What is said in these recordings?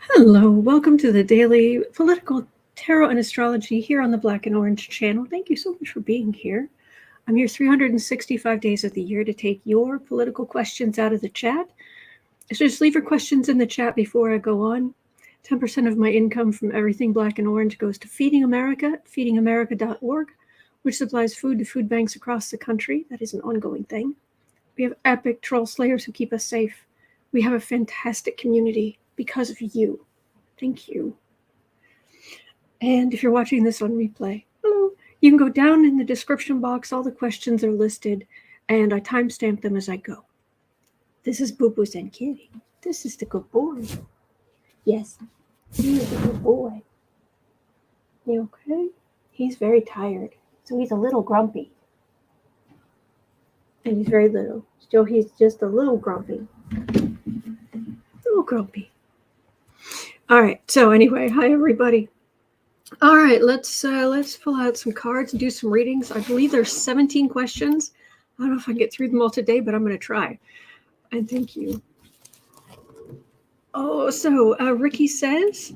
Hello, welcome to the daily political tarot and astrology here on the Black and Orange channel. Thank you so much for being here. I'm here 365 days of the year to take your political questions out of the chat. So just leave your questions in the chat before I go on. 10% of my income from everything Black and Orange goes to Feeding America at feedingamerica.org, which supplies food to food banks across the country. That is an ongoing thing. We have epic troll slayers who keep us safe. We have a fantastic community because of you. Thank you. And if you're watching this on replay, hello. You can go down in the description box. All the questions are listed, and I timestamp them as I go. This is Boo Boo's and Kitty. This is the good boy. Yes, he is a good boy. You okay? He's very tired, so he's a little grumpy. And he's very little. So he's just a little grumpy. Grumpy. All right. So anyway, hi everybody. All right, let's pull out some cards and do some readings. I believe there's 17 questions. I don't know if I can get through them all today, but I'm going to try. And thank you. Oh, so Ricky says,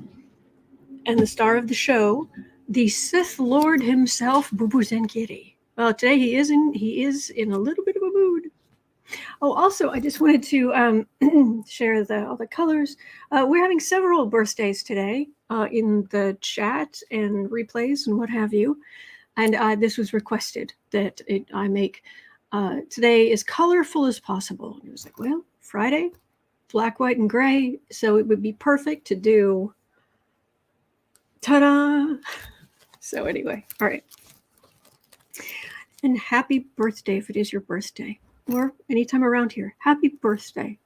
and the star of the show, the Sith Lord himself, Boo Boo Zenkiri. Well, today he is in a little bit of a mood. Oh, also, I just wanted to share all the colors. We're having several birthdays today in the chat and replays and what have you. And this was requested that I make today as colorful as possible. And it was like, well, Friday, black, white, and gray. So it would be perfect to do, ta-da. So anyway, all right. And happy birthday if it is your birthday. Or anytime around here. Happy birthday.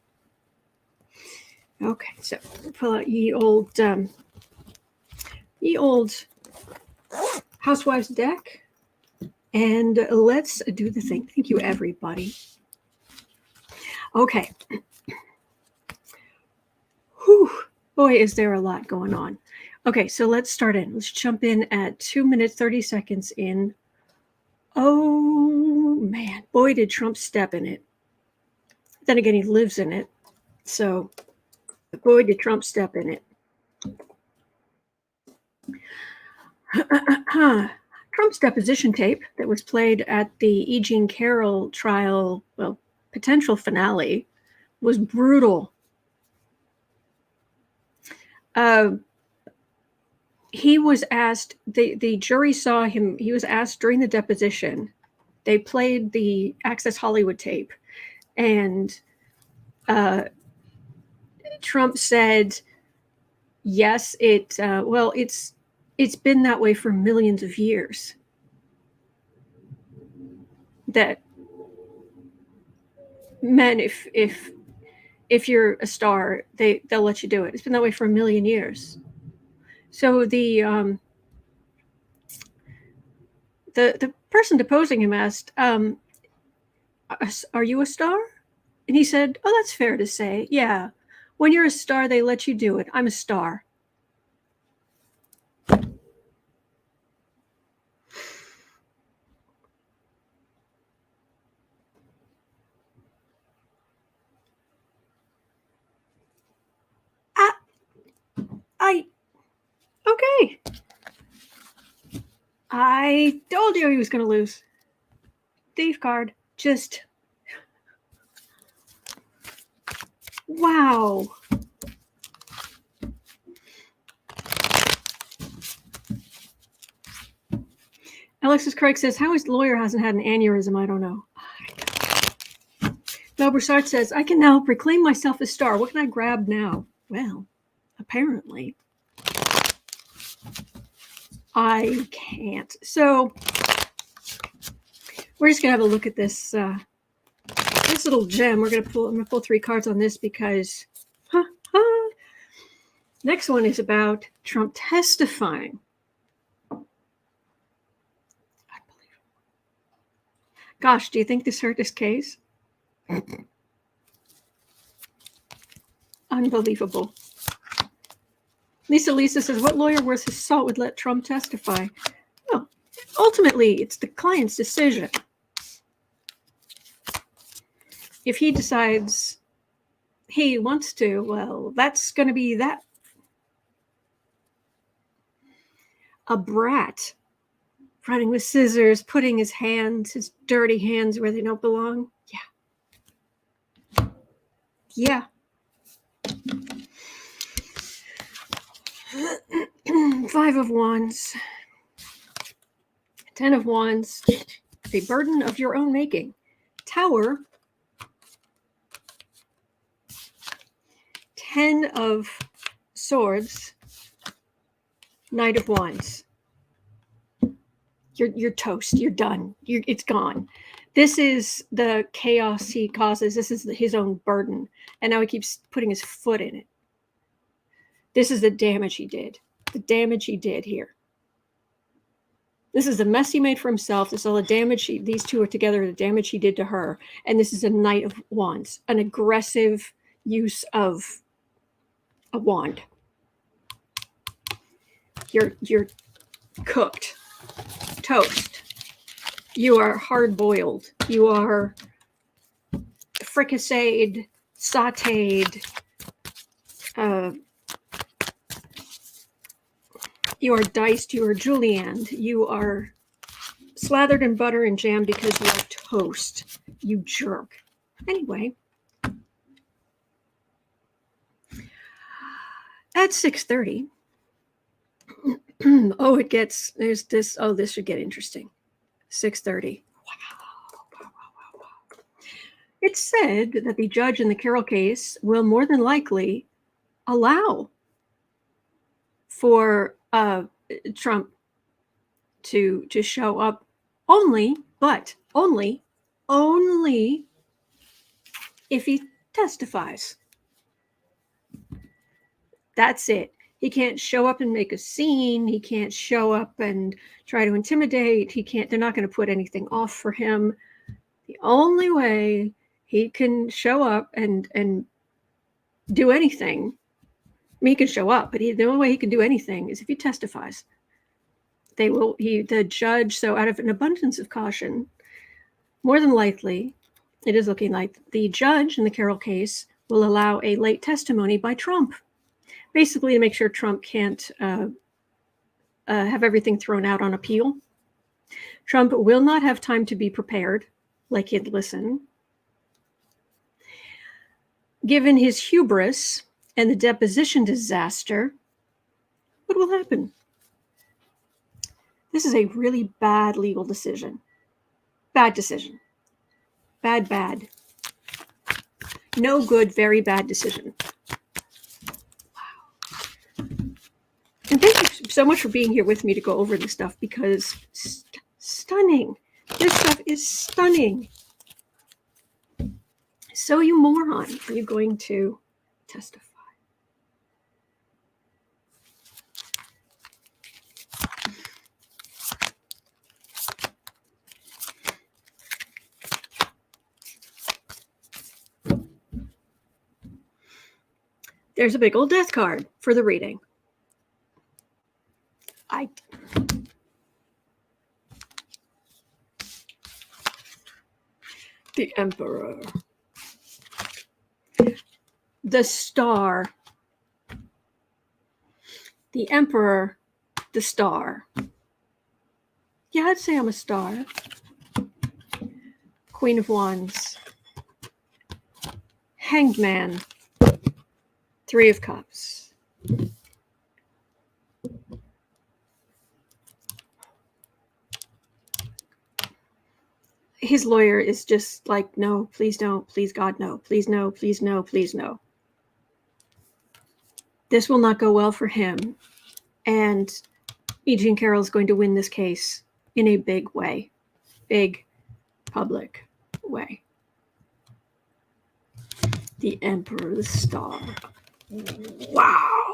Okay, so pull out ye old Housewives deck. And let's do the thing. Thank you, everybody. Okay. Whew. Boy, is there a lot going on. Okay, so let's start in. Let's jump in at 2 minutes, 30 seconds in. Oh, man. Boy, did Trump step in it. Then again, he lives in it. So, boy, did Trump step in it. Trump's deposition tape that was played at the E Jean Carroll trial, well, potential finale, was brutal. He was asked, the jury saw him, he was asked during the deposition, they played the Access Hollywood tape, and Trump said, yes, it's been that way for millions of years. That men, if you're a star, they'll let you do it. It's been that way for a million years. So the person deposing him asked, are you a star? And he said, oh, that's fair to say. Yeah. When you're a star, they let you do it. I'm a star. Okay. I told you he was going to lose. Thief card. Just. Wow. Alexis Craig says, how his lawyer hasn't had an aneurysm? I don't know. Mel Broussard says, I can now proclaim myself a star. What can I grab now? Well, apparently, I can't. So we're just gonna have a look at this this little gem. I'm gonna pull 3 cards on this because next one is about Trump testifying. Unbelievable. Gosh, do you think this hurt his case? Unbelievable. Lisa says, what lawyer worth his salt would let Trump testify? Well, ultimately, it's the client's decision. If he decides he wants to, well, that's going to be that. A brat running with scissors, putting his dirty hands where they don't belong. Yeah. Five of Wands. 10 of Wands. The burden of your own making. Tower. 10 of Swords. Knight of Wands. You're toast. You're done. It's gone. This is the chaos he causes. This is his own burden. And now he keeps putting his foot in it. This is the damage he did. The damage he did here. This is the mess he made for himself. This is all the damage. These two are together, the damage he did to her. And this is a Knight of Wands. An aggressive use of a wand. You're cooked. Toast. You are hard-boiled. You are fricasseed, sautéed. You are diced. You are julienned. You are slathered in butter and jam because you are toast. You jerk. Anyway. At 6:30. Oh, it gets, there's this, oh, this should get interesting. 6:30. Wow. It's said that the judge in the Carroll case will more than likely allow for Trump to show up only if he testifies. That's it. He can't show up and make a scene. He can't show up and try to intimidate. They're not going to put anything off for him. The only way he can show up and do anything, I mean, he can show up, but the only way he can do anything is if he testifies. The judge, so out of an abundance of caution, more than likely, it is looking like the judge in the Carroll case will allow a late testimony by Trump. Basically, to make sure Trump can't have everything thrown out on appeal. Trump will not have time to be prepared, like he'd listen. Given his hubris and the deposition disaster, what will happen? This is a really bad legal decision. Bad decision. Bad. No good, very bad decision. And thank you so much for being here with me to go over this stuff, because stunning. This stuff is stunning. So, you moron, are you going to testify? There's a big old death card for the reading. The Emperor. The Star. The Emperor. The Star. Yeah, I'd say I'm a star. Queen of Wands. Hanged Man. Three of Cups. His lawyer is just like, no, please don't, please God, no, please no, please no, please no. This will not go well for him. And E Jean Carroll is going to win this case in a big way. Big, public way. The Emperor, the Star. Wow.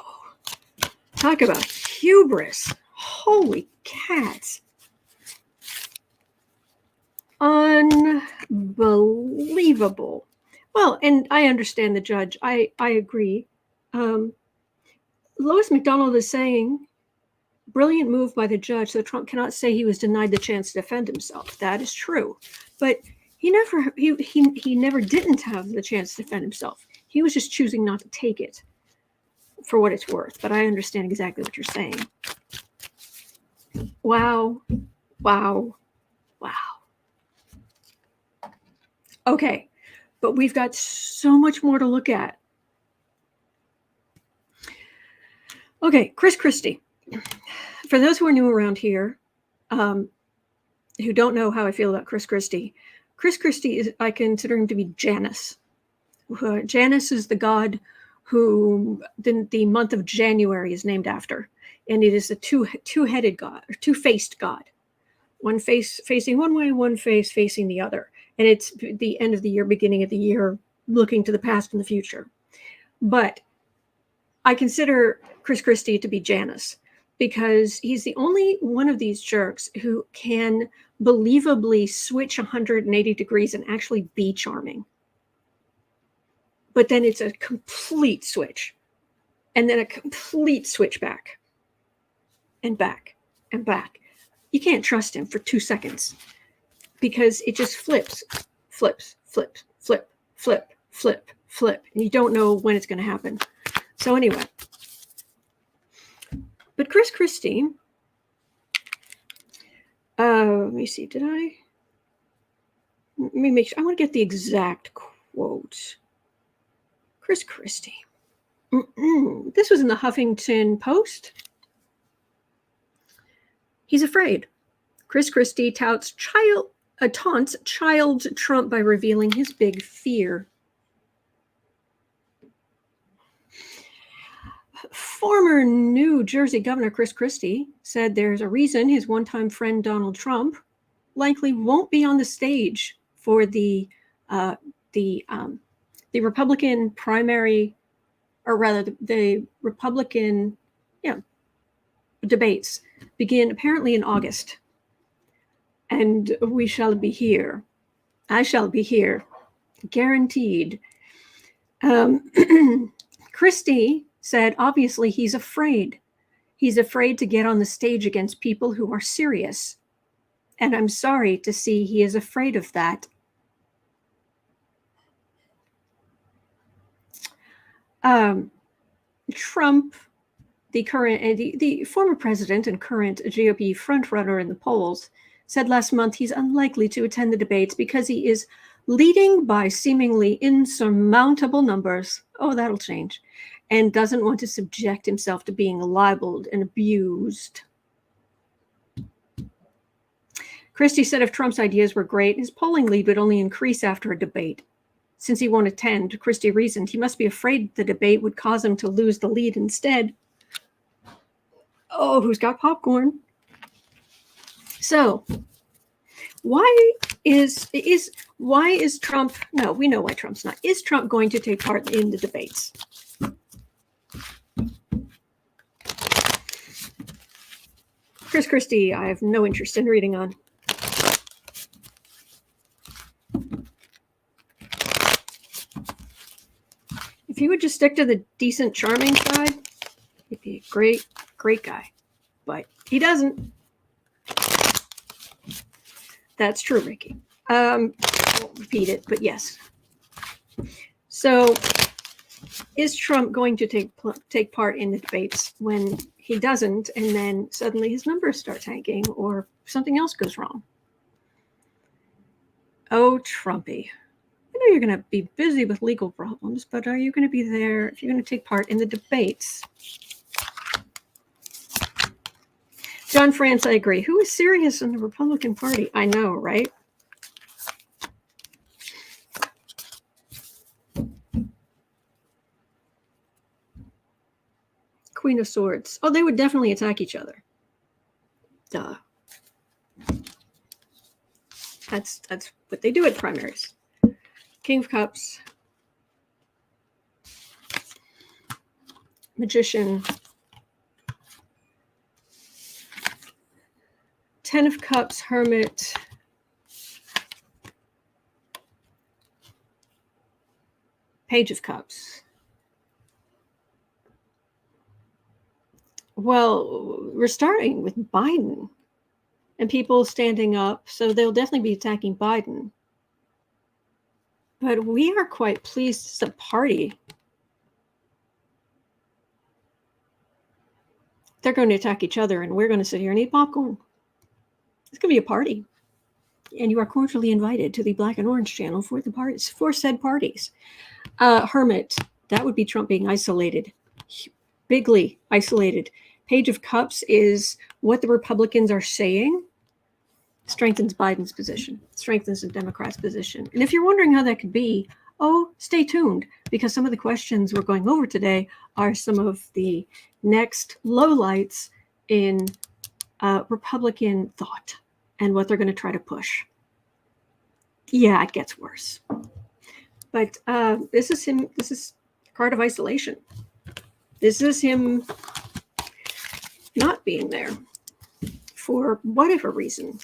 Talk about hubris. Holy cats. Unbelievable. Well, and I understand the judge. I agree. Lois McDonald is saying, brilliant move by the judge, so Trump cannot say he was denied the chance to defend himself. That is true. But He never didn't have the chance to defend himself. He was just choosing not to take it for what it's worth. But I understand exactly what you're saying. Wow. Wow. Wow. Okay. But we've got so much more to look at. Okay, Christie. For those who are new around here, who don't know how I feel about Christie is, I consider him to be Janus. Janus is the god who the month of January is named after. And it is a two-headed god, or two-faced god. One face facing one way, one face facing the other. And it's the end of the year, beginning of the year, looking to the past and the future. But I consider Christie to be Janus because he's the only one of these jerks who can believably switch 180 degrees and actually be charming. But then it's a complete switch, and then a complete switch back and back and back. You can't trust him for 2 seconds because it just flips, flip, and you don't know when it's going to happen. So anyway, but Christie, let me see, let me make sure, I want to get the exact quote. Christie. This was in the Huffington Post. He's afraid. Christie taunts child Trump by revealing his big fear. Former New Jersey Governor Christie said there's a reason his one-time friend Donald Trump likely won't be on the stage for the Republican primary, or rather the Republican debates begin apparently in August. And we shall be here. I shall be here. Guaranteed. Christie said, obviously, he's afraid. He's afraid to get on the stage against people who are serious. And I'm sorry to see he is afraid of that. Trump, the former president and current GOP frontrunner in the polls, said last month he's unlikely to attend the debates because he is leading by seemingly insurmountable numbers. Oh, that'll change. And doesn't want to subject himself to being libeled and abused. Christie said if Trump's ideas were great, his polling lead would only increase after a debate. Since he won't attend, Christie reasoned he must be afraid the debate would cause him to lose the lead instead. Oh, who's got popcorn? So, why is Trump? No, we know why Trump's not. Is Trump going to take part in the debates? Christie, I have no interest in reading on. If he would just stick to the decent, charming side, he'd be a great, great guy. But he doesn't. That's true, Ricky. I won't repeat it, but yes. So, is Trump going to take part in the debates when he doesn't, and then suddenly his numbers start tanking, or something else goes wrong? Oh, Trumpy. I know you're going to be busy with legal problems, but are you going to be there if you're going to take part in the debates? John France, I agree. Who is serious in the Republican Party? I know, right? Queen of Swords. Oh, they would definitely attack each other. Duh. That's what they do at primaries. King of Cups. Magician. 10 of Cups, Hermit. Page of Cups. Well, we're starting with Biden and people standing up, so they'll definitely be attacking Biden. But we are quite pleased as a party. They're going to attack each other, and we're going to sit here and eat popcorn. It's going to be a party. And you are cordially invited to the Black and Orange channel for the parties, for said parties. Hermit, that would be Trump being isolated. Bigly isolated. Page of Cups is what the Republicans are saying. Strengthens Biden's position, strengthens the Democrats' position. And if you're wondering how that could be, oh, stay tuned, because some of the questions we're going over today are some of the next lowlights in Republican thought and what they're going to try to push. Yeah, it gets worse. But this is him. This is a card of isolation. This is him not being there for whatever reason.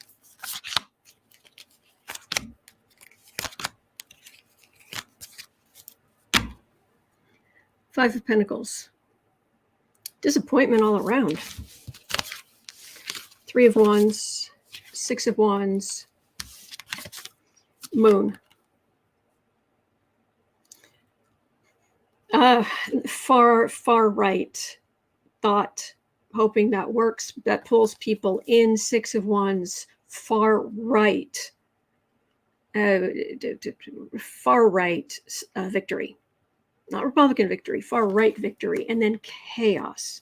Five of Pentacles. Disappointment all around. Three of Wands. Six of Wands. Moon. Far right thought, hoping that works, that pulls people in. Six of Wands. Far right. Victory. Not Republican victory, far right victory, and then chaos.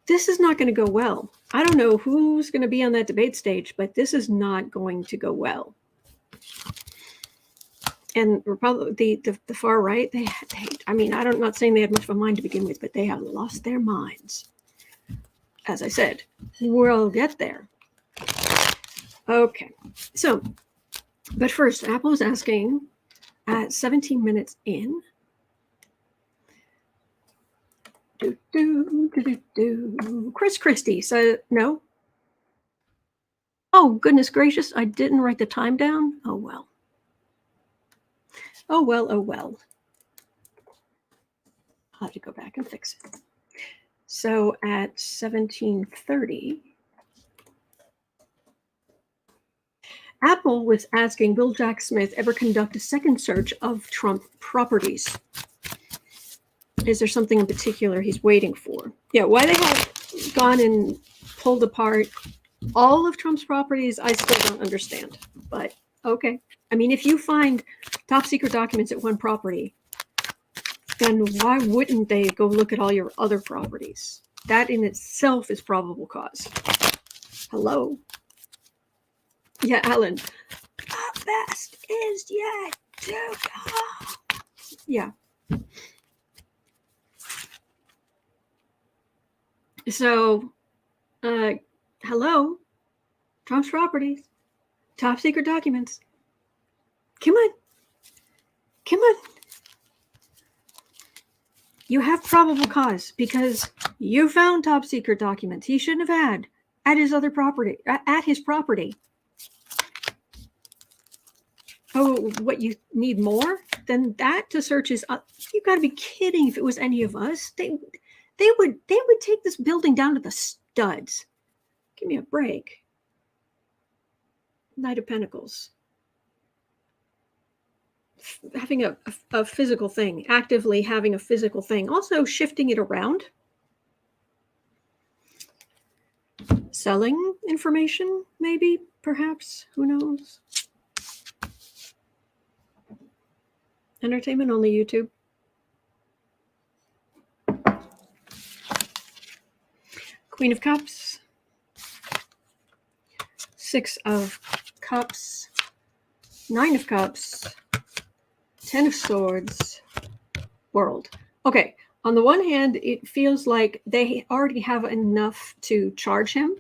This is not going to go well. I don't know who's going to be on that debate stage, but this is not going to go well. And the far right, they I mean, I'm not saying they had much of a mind to begin with, but they have lost their minds. As I said, we'll get there. Okay, so, but first, Apple is asking, at 17 minutes in, Christie said, no. Oh, goodness gracious, I didn't write the time down. Oh, well. Oh, well, oh, well. I'll have to go back and fix it. So at 17:30, Apple was asking, will Jack Smith ever conduct a second search of Trump properties? Is there something in particular he's waiting for? Yeah, why they have gone and pulled apart all of Trump's properties, I still don't understand. But okay. I mean, if you find top secret documents at one property, then why wouldn't they go look at all your other properties? That in itself is probable cause. Hello? Yeah, Alan. The best is yet to come. Yeah. So, hello? Trump's properties. Top secret documents. Come on. Come on. You have probable cause because you found top secret documents he shouldn't have had at his other property, at his property. Oh, what, you need more than that to search his? You got to be kidding! If it was any of us, they would take this building down to the studs. Give me a break. Knight of Pentacles. Having a physical thing, actively having a physical thing, also shifting it around. Selling information, maybe, perhaps, who knows? Entertainment only, YouTube. Queen of Cups. Six of Cups. Nine of Cups. 10 of Swords. World. Okay, on the one hand, it feels like they already have enough to charge him,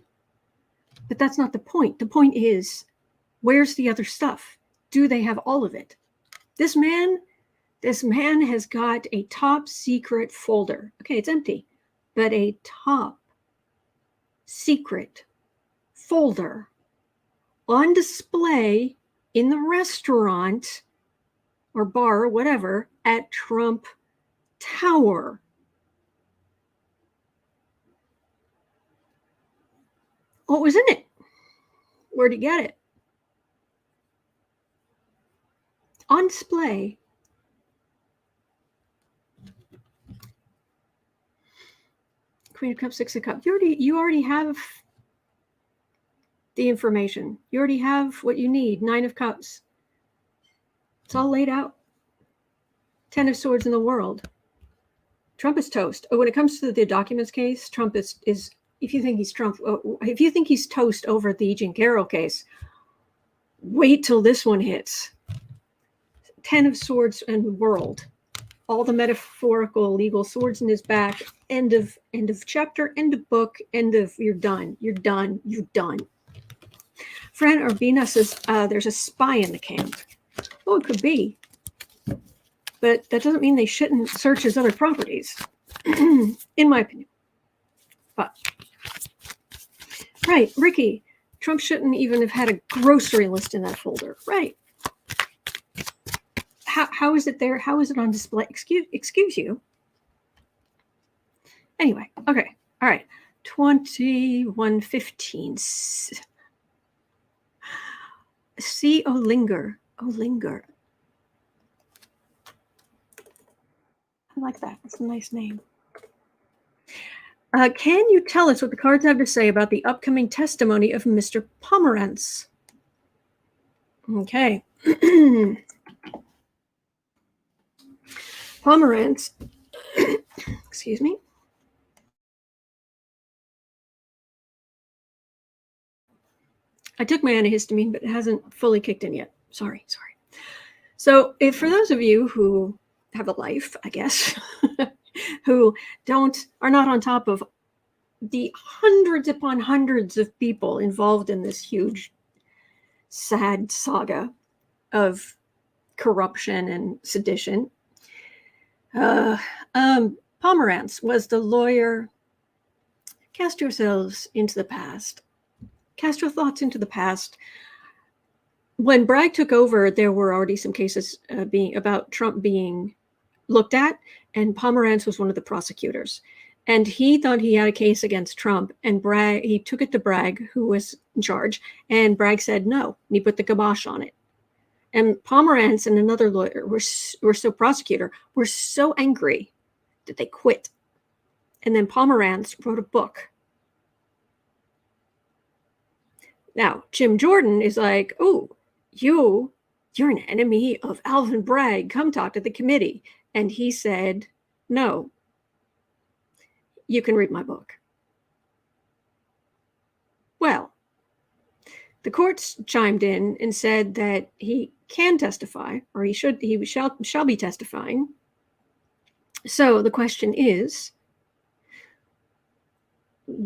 but that's not the point. The point is, where's the other stuff? Do they have all of it? This man has got a top secret folder. Okay, it's empty, but a top secret folder on display in the restaurant or bar or whatever at Trump Tower. What was in it? Where'd he get it? on display. Queen of Cups, Six of Cups. You already have the information. You already have what you need. Nine of Cups. It's all laid out. 10 of Swords in the world. Trump is toast. Oh, when it comes to the documents case, Trump is if you think he's toast over the E Jean Carroll case, wait till this one hits. 10 of Swords and world. All the metaphorical legal swords in his back. End of chapter, end of book, end of you're done. You're done. You're done. Fran Urbina says there's a spy in the camp. Well, it could be. But that doesn't mean they shouldn't search his other properties, in my opinion. But, right, Ricky, Trump shouldn't even have had a grocery list in that folder. Right. How is it there? How is it on display? Excuse you. Anyway, okay. All right. 2115. C. Olinger. Olinger. I like that. It's a nice name. Can you tell us what the cards have to say about the upcoming testimony of Mr. Pomerantz? Okay. Pomerantz, excuse me. I took my antihistamine, but it hasn't fully kicked in yet. Sorry. So if for those of you who have a life, I guess, who are not on top of the hundreds upon hundreds of people involved in this huge, sad saga of corruption and sedition, Pomerantz was the lawyer. Cast yourselves into the past. Cast your thoughts into the past. When Bragg took over, there were already some cases about Trump being looked at, and Pomerantz was one of the prosecutors. And he thought he had a case against Trump, and he took it to Bragg, who was in charge, and Bragg said no, and he put the kibosh on it. And Pomerantz and another lawyer were so angry that they quit. And then Pomerantz wrote a book. Now, Jim Jordan is like, oh, you're an enemy of Alvin Bragg. Come talk to the committee. And he said, no, you can read my book. Well, the courts chimed in and said that he can testify, or he shall be testifying. So the question is,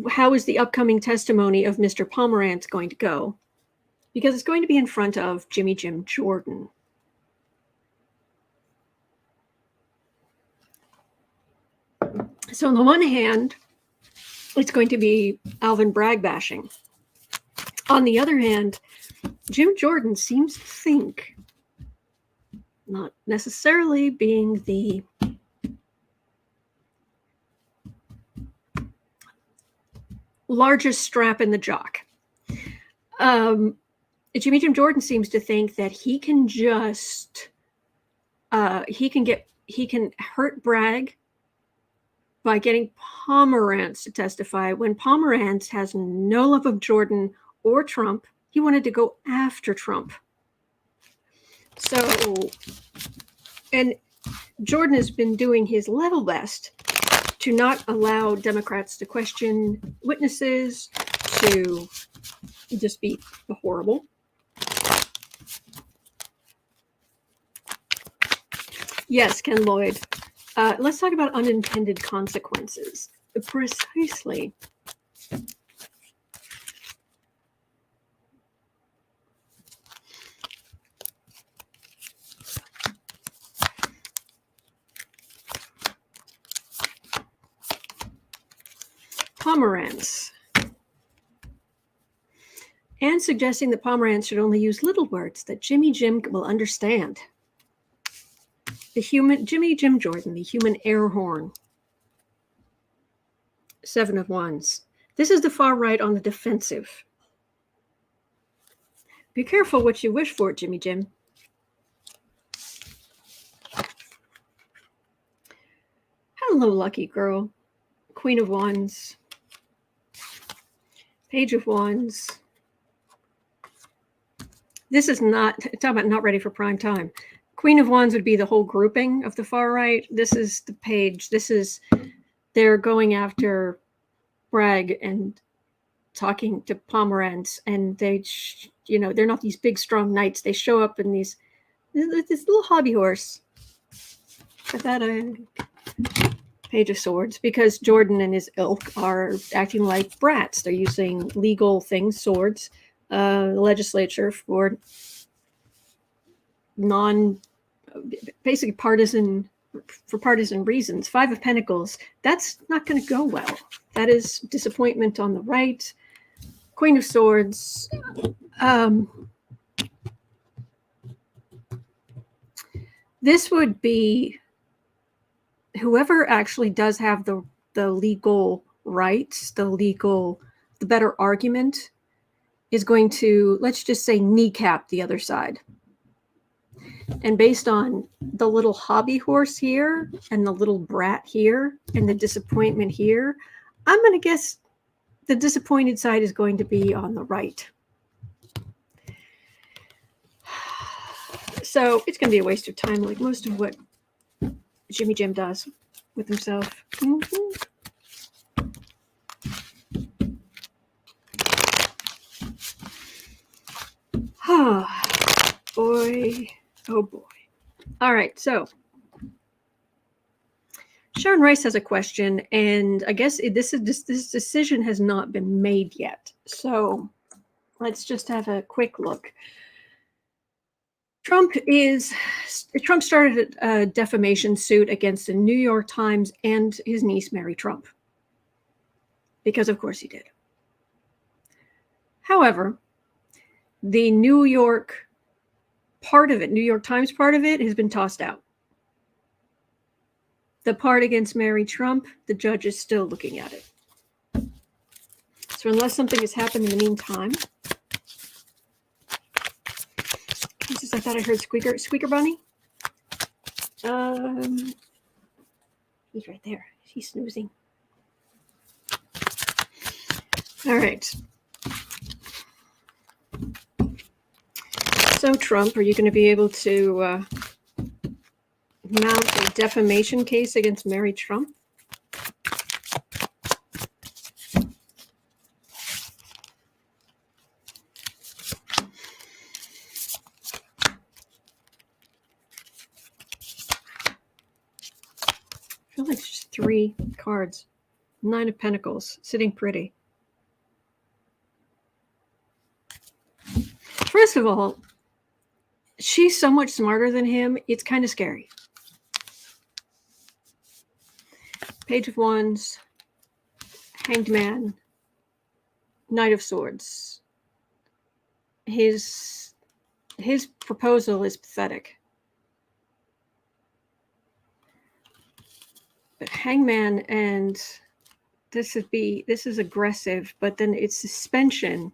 how is the upcoming testimony of Mr. Pomerantz going to go? Because it's going to be in front of Jimmy Jim Jordan. So on the one hand, it's going to be Alvin Bragg bashing. On the other hand, Jim Jordan seems to think, not necessarily being the largest strap in the jock, Jimmy Jim Jordan seems to think that he can just he can hurt Bragg by getting Pomerantz to testify when Pomerantz has no love of Jordan or Trump. He wanted to go after Trump. So, and Jordan has been doing his level best to not allow Democrats to question witnesses, to just be horrible. Yes, Ken Lloyd. Let's talk about unintended consequences. Precisely. Pomerantz. And suggesting that Pomerantz should only use little words that Jimmy Jim will understand. Jimmy Jim Jordan, the human air horn. 7 of Wands. This is the far right on the defensive. Be careful what you wish for, Jimmy Jim. Hello, lucky girl. Queen of Wands. Page of Wands. This is not, talking about not ready for prime time. Queen of Wands would be the whole grouping of the far right. This is the page. This is, they're going after Bragg and talking to Pomerantz, and they, you know, they're not these big, strong knights. They show up in this little hobby horse. Got that Page of Swords, because Jordan and his ilk are acting like brats. They're using legal things, swords, the legislature for basically partisan reasons. Five of Pentacles, that's not going to go well. That is disappointment on the right. Queen of Swords. This would be whoever actually does have the legal rights, the better argument, is going to, let's just say, kneecap the other side. And based on the little hobby horse here and the little brat here and the disappointment here, I'm going to guess the disappointed side is going to be on the right. So it's going to be a waste of time, like most of what Jimmy Jim does with himself. Boy, oh boy. All right, so Sharon Rice has a question, and I guess this decision has not been made yet. So let's just have a quick look. Trump started a defamation suit against the New York Times and his niece, Mary Trump. Because of course he did. However, the New York Times part of it has been tossed out. The part against Mary Trump, the judge is still looking at it. So unless something has happened in the meantime, I thought I heard Squeaker Bunny. He's right there. He's snoozing. All right. So Trump, are you going to be able to mount a defamation case against Mary Trump? I feel like it's just 3 cards. 9 of Pentacles, sitting pretty. First of all, she's so much smarter than him, it's kind of scary. Page of Wands, Hanged Man, Knight of Swords. His proposal is pathetic. But Hangman, and this is aggressive, but then it's suspension.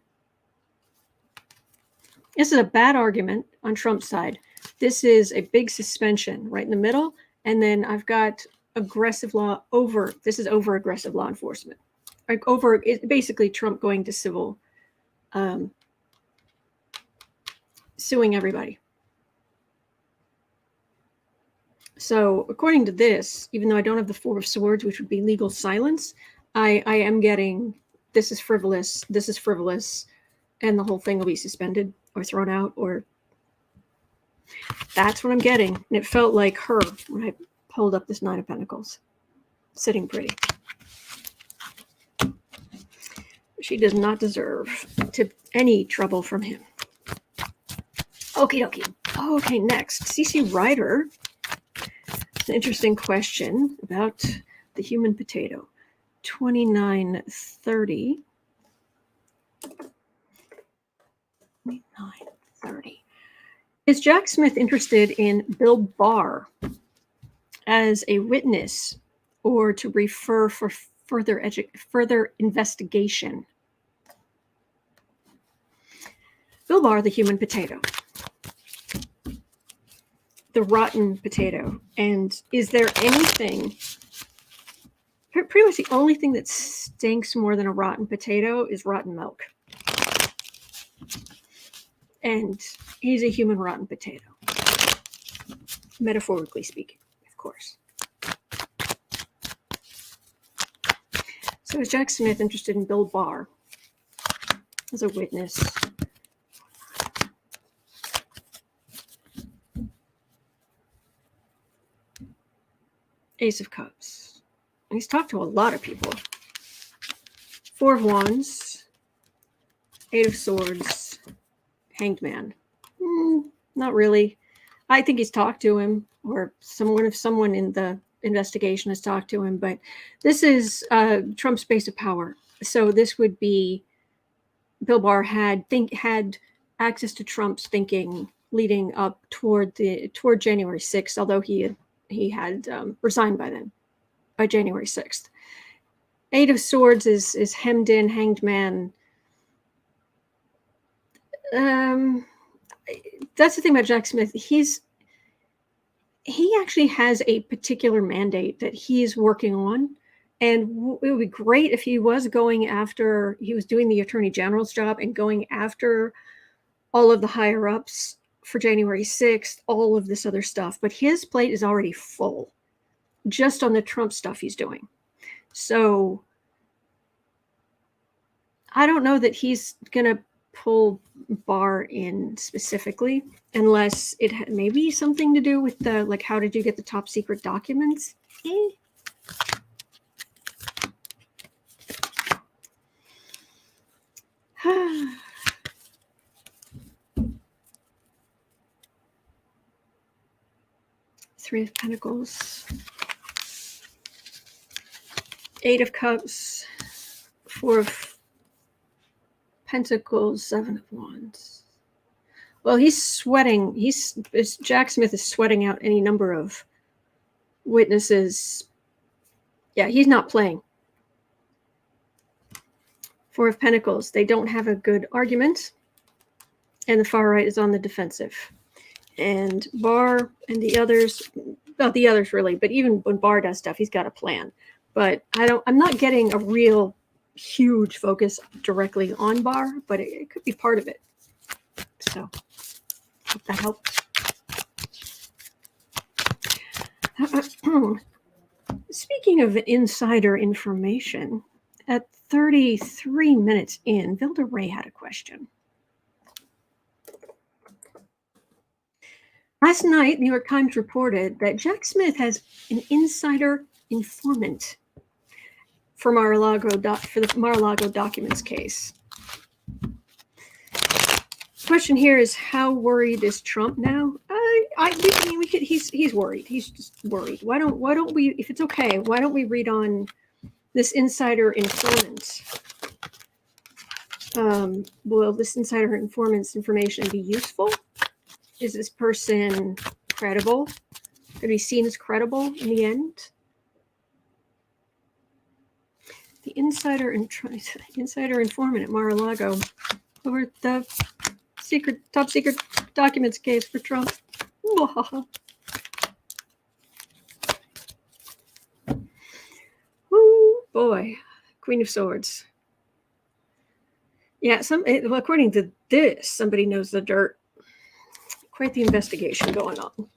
This is a bad argument on Trump's side. This is a big suspension right in the middle, and then I've got aggressive law over. This is over aggressive law enforcement. Like over, basically Trump going to civil, suing everybody. So according to this, even though I don't have the 4 of Swords, which would be legal silence, I am getting this is frivolous, and the whole thing will be suspended or thrown out, or that's what I'm getting. And it felt like her when I pulled up this 9 of Pentacles, sitting pretty. She does not deserve any trouble from him. Okie dokie. Okay, next, CC Ryder. An interesting question about the human potato. 2930. 2930. Is Jack Smith interested in Bill Barr as a witness or to refer for further investigation? Bill Barr, the human potato. The rotten potato. And is there anything Pretty much the only thing that stinks more than a rotten potato is rotten milk. And he's a human rotten potato. Metaphorically speaking, of course. So is Jack Smith interested in Bill Barr as a witness? Ace of Cups. He's talked to a lot of people. Four of Wands. Eight of Swords. Hanged Man. Not really. I think he's talked to him, or someone in the investigation has talked to him, but this is Trump's base of power. So this would be Bill Barr had access to Trump's thinking leading up toward January 6th, although he had resigned by then, by January 6th. Eight of Swords is hemmed in, hanged man. That's the thing about Jack Smith. He actually has a particular mandate that he's working on. And it would be great if he was doing the attorney general's job and going after all of the higher ups for January 6th, all of this other stuff. But his plate is already full just on the Trump stuff he's doing. So I don't know that he's going to pull Barr in specifically, unless it had maybe something to do with the, like, how did you get the top secret documents? Three of Pentacles, Eight of Cups, Four of Pentacles, Seven of Wands. Well, he's sweating. Jack Smith is sweating out any number of witnesses. Yeah, he's not playing. Four of Pentacles. They don't have a good argument, and the far right is on the defensive. And Barr and the others, not the others really, but even when Barr does stuff, he's got a plan. But I'm not getting a real huge focus directly on Barr, but it could be part of it. So hope that helps. Speaking of insider information, at 33 minutes in, Vilda Ray had a question. Last night, New York Times reported that Jack Smith has an insider informant for the Mar-a-Lago documents case. Question here is, how worried is Trump now? He's worried. He's just worried. Why don't we, if it's okay, why don't we read on this insider informant? Will this insider informant's information be useful? Is this person credible? Could be seen as credible in the end? The insider informant at Mar-a-Lago over the top secret documents case for Trump. Oh boy, Queen of Swords. Yeah, according to this, somebody knows the dirt. Quite the investigation going on.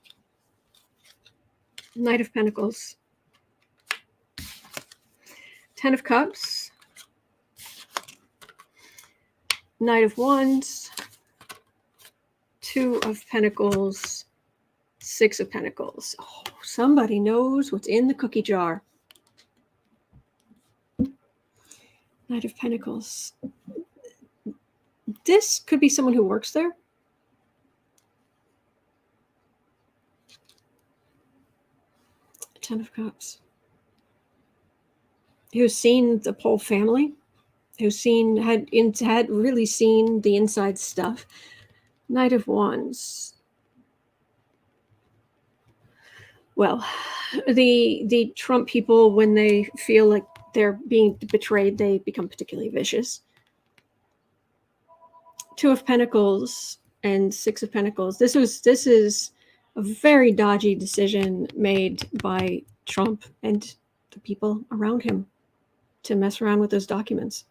Knight of Pentacles. Ten of Cups. Knight of Wands. Two of Pentacles. Six of Pentacles. Oh, somebody knows what's in the cookie jar. Knight of Pentacles. This could be someone who works there. Ten of Cups. Who's seen the whole family? Who's had really seen the inside stuff? Knight of Wands. Well, the Trump people, when they feel like they're being betrayed, they become particularly vicious. Two of Pentacles and Six of Pentacles. This is a very dodgy decision made by Trump and the people around him to mess around with those documents.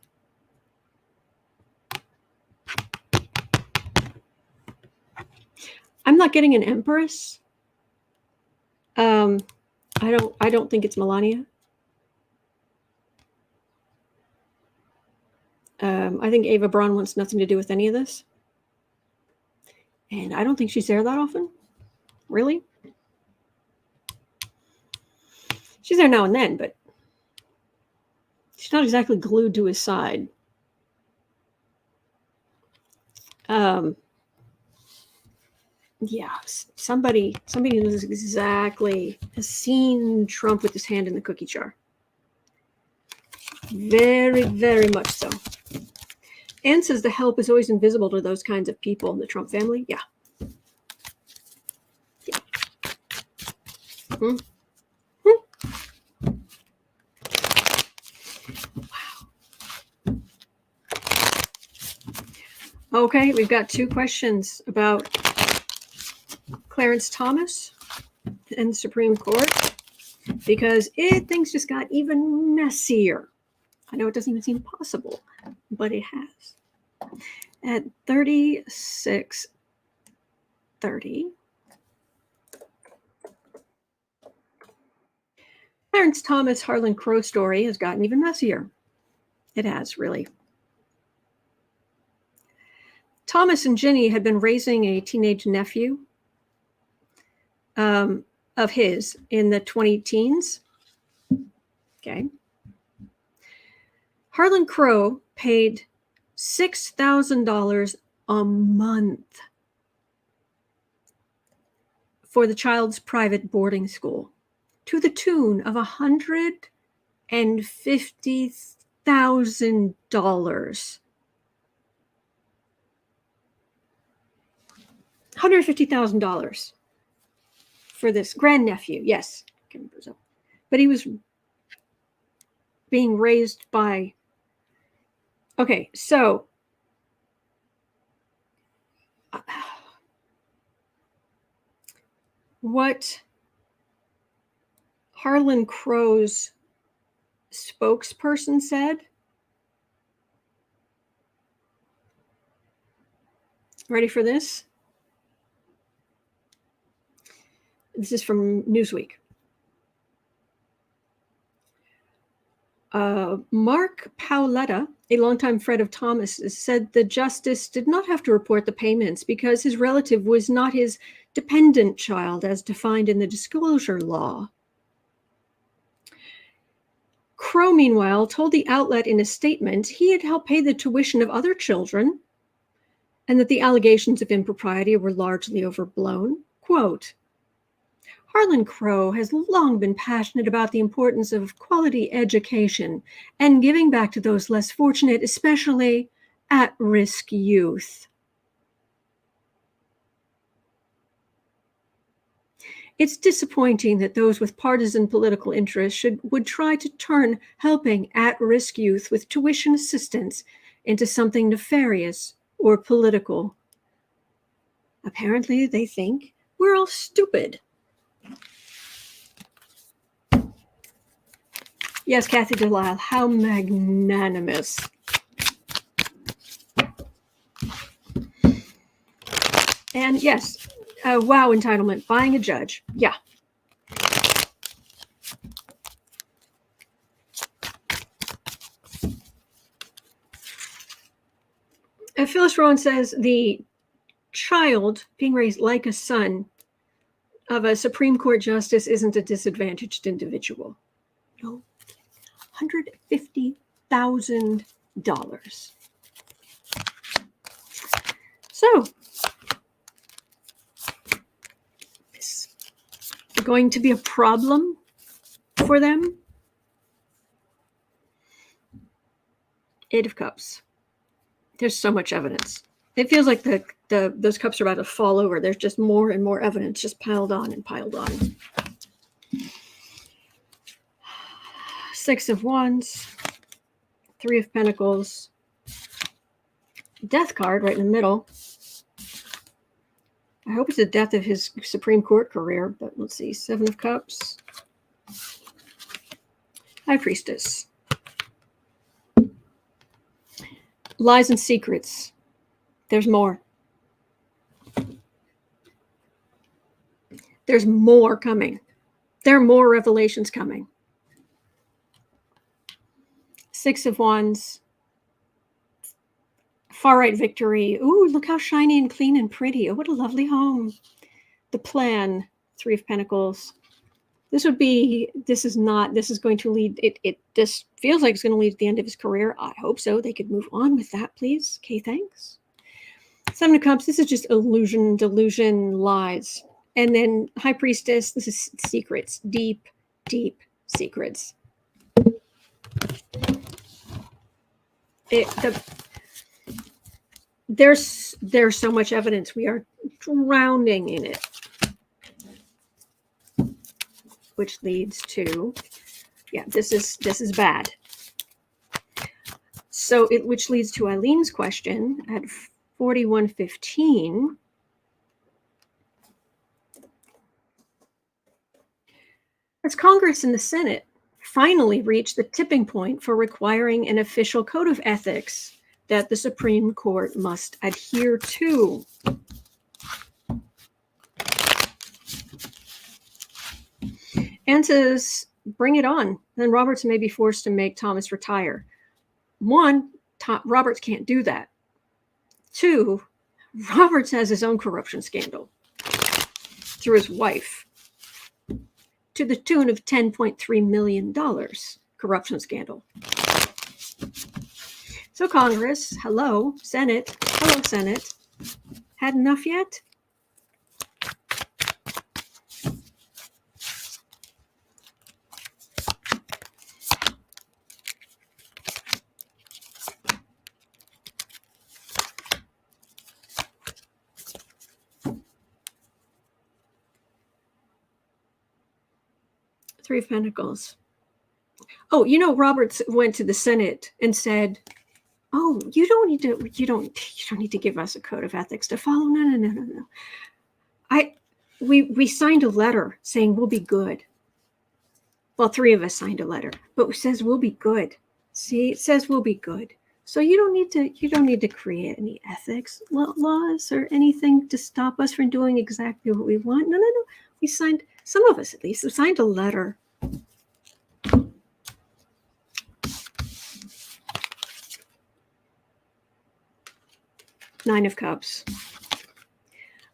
I'm not getting an empress. I don't think it's Melania. I think Ava Braun wants nothing to do with any of this. And I don't think she's there that often. Really? She's there now and then, but she's not exactly glued to his side. Yeah, somebody knows exactly, has seen Trump with his hand in the cookie jar. Very, very much so. Anne says the help is always invisible to those kinds of people in the Trump family. Yeah. Yeah. Wow. Okay, we've got 2 questions about Clarence Thomas and the Supreme Court, because things just got even messier. I know it doesn't even seem possible, but it has. At 36:30, Clarence Thomas Harlan Crow story has gotten even messier. It has, really. Thomas and Ginni had been raising a teenage nephew of his in the 20-teens. Okay. Harlan Crow paid $6,000 a month for the child's private boarding school, to the tune of $150,000. $150,000 for this grandnephew. Yes, but he was being raised by. Okay, so what Harlan Crow's spokesperson said. Ready for this? This is from Newsweek. Mark Paoletta, a longtime friend of Thomas, said the justice did not have to report the payments because his relative was not his dependent child as defined in the disclosure law. Crow, meanwhile, told the outlet in a statement he had helped pay the tuition of other children and that the allegations of impropriety were largely overblown. Quote, Harlan Crow has long been passionate about the importance of quality education and giving back to those less fortunate, especially at-risk youth. It's disappointing that those with partisan political interests would try to turn helping at-risk youth with tuition assistance into something nefarious or political. Apparently, they think we're all stupid. Yes, Kathy Delisle, how magnanimous. And yes, wow, entitlement, buying a judge. Yeah. Phyllis Rowan says the child being raised like a son of a Supreme Court justice isn't a disadvantaged individual. No. $150,000. So, is it going to be a problem for them? 8 of Cups. There's so much evidence. It feels like those cups are about to fall over. There's just more and more evidence just piled on and piled on. 6 of Wands, 3 of Pentacles, Death card right in the middle. I hope it's the death of his Supreme Court career, but let's see. 7 of Cups, High Priestess. Lies and secrets. There's more. There's more coming. There are more revelations coming. Six of Wands. Far right victory. Ooh, look how shiny and clean and pretty. Oh, what a lovely home. The plan. Three of Pentacles. This is going to lead, it just feels like it's going to lead to the end of his career. I hope so. They could move on with that, please. Okay, thanks. Seven of Cups, this is just illusion, delusion, lies. And then High Priestess, this is secrets, deep, deep secrets. There's so much evidence. We are drowning in it. Which leads to, yeah, this is bad. So which leads to Eileen's question at 4115. As Congress and the Senate finally reached the tipping point for requiring an official code of ethics that the Supreme Court must adhere to. And says, bring it on. Then Roberts may be forced to make Thomas retire. One, Roberts can't do that. Two, Roberts has his own corruption scandal through his wife to the tune of $10.3 million corruption scandal. So Congress, hello, Senate, had enough yet? Three of Pentacles. Oh, Roberts went to the Senate and said, "Oh, you don't need to give us a code of ethics to follow. No. We signed a letter saying we'll be good. Well, three of us signed a letter, but it says we'll be good. See, it says we'll be good. So you don't need to create any ethics laws or anything to stop us from doing exactly what we want. No. We signed, some of us at least, signed a letter." Nine of Cups.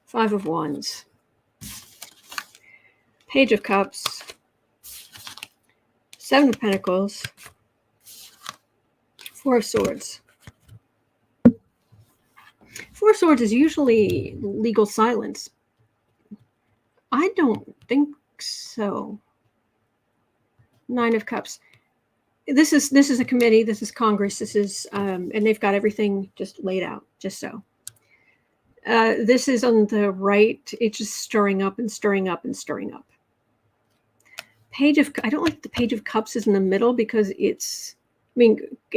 Five of Wands. Page of Cups. Seven of Pentacles. Four of Swords. Four of Swords is usually legal silence. I don't think so. Nine of Cups. This is a committee. This is Congress. This is and they've got everything just laid out, just so. This is on the right. It's just stirring up and stirring up and stirring up. I don't like the Page of Cups is in the middle because it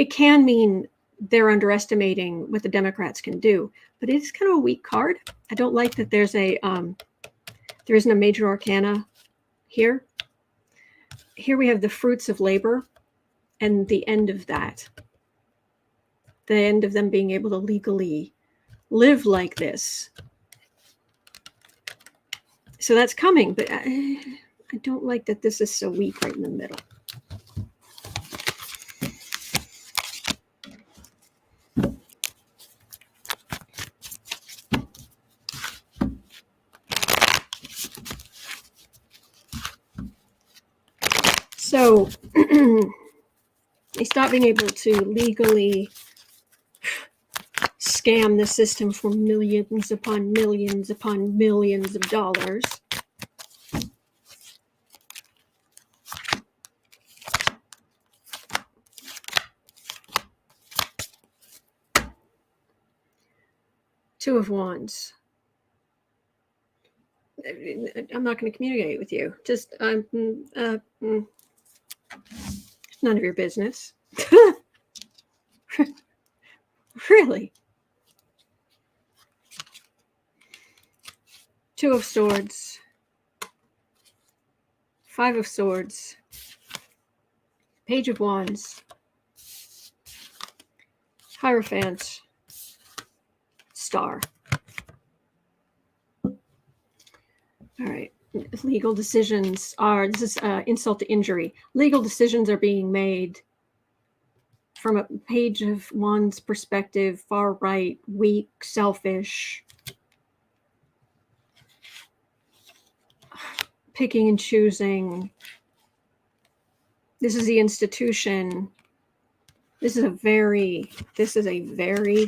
can mean they're underestimating what the Democrats can do, but it's kind of a weak card. I don't like that there isn't a major arcana here. Here we have the fruits of labor and the end of that. The end of them being able to legally live like this. So that's coming, but I don't like that this is so weak right in the middle. So they stop being able to legally scam the system for millions upon millions upon millions of dollars. Two of Wands. I'm not going to communicate with you. Just it's none of your business. Really. Two of Swords. Five of Swords. Page of Wands, Hierophant, Star. All right. Legal decisions are, this is insult to injury. Legal decisions are being made from a Page of Wands perspective, far right, weak, selfish, picking and choosing. This is the institution. This is a very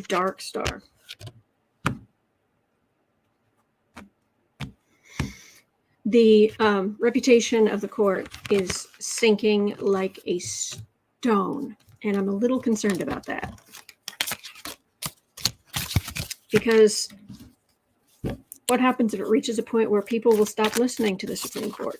dark star. The reputation of the court is sinking like a stone, and I'm a little concerned about that. Because what happens if it reaches a point where people will stop listening to the Supreme Court?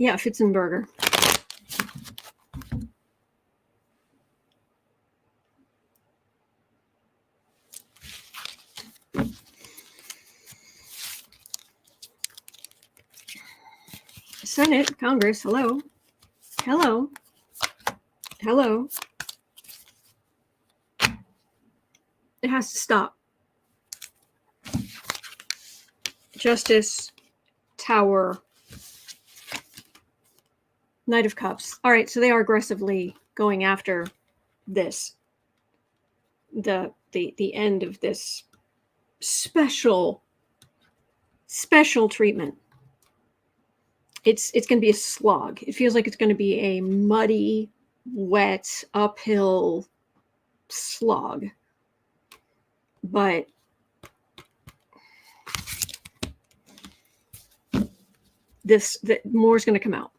Yeah, Fitzenberger. Senate, Congress, hello. Hello. Hello. It has to stop. Justice, Tower, Knight of Cups. All right, so they are aggressively going after this. The end of this special treatment. It's going to be a slog. It feels like it's going to be a muddy, wet, uphill slog. But more is going to come out.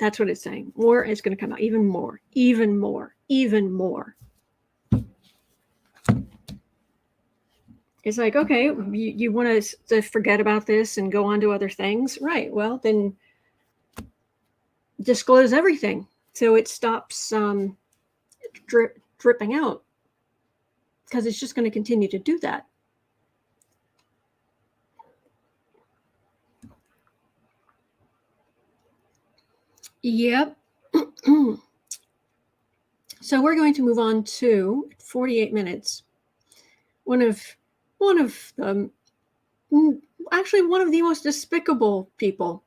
That's what it's saying. More is going to come out. Even more. Even more. Even more. It's like, okay, you want to forget about this and go on to other things? Right. Well, then disclose everything so it stops dripping out, because it's just going to continue to do that. Yep. So we're going to move on to 48 minutes. One of the most despicable people.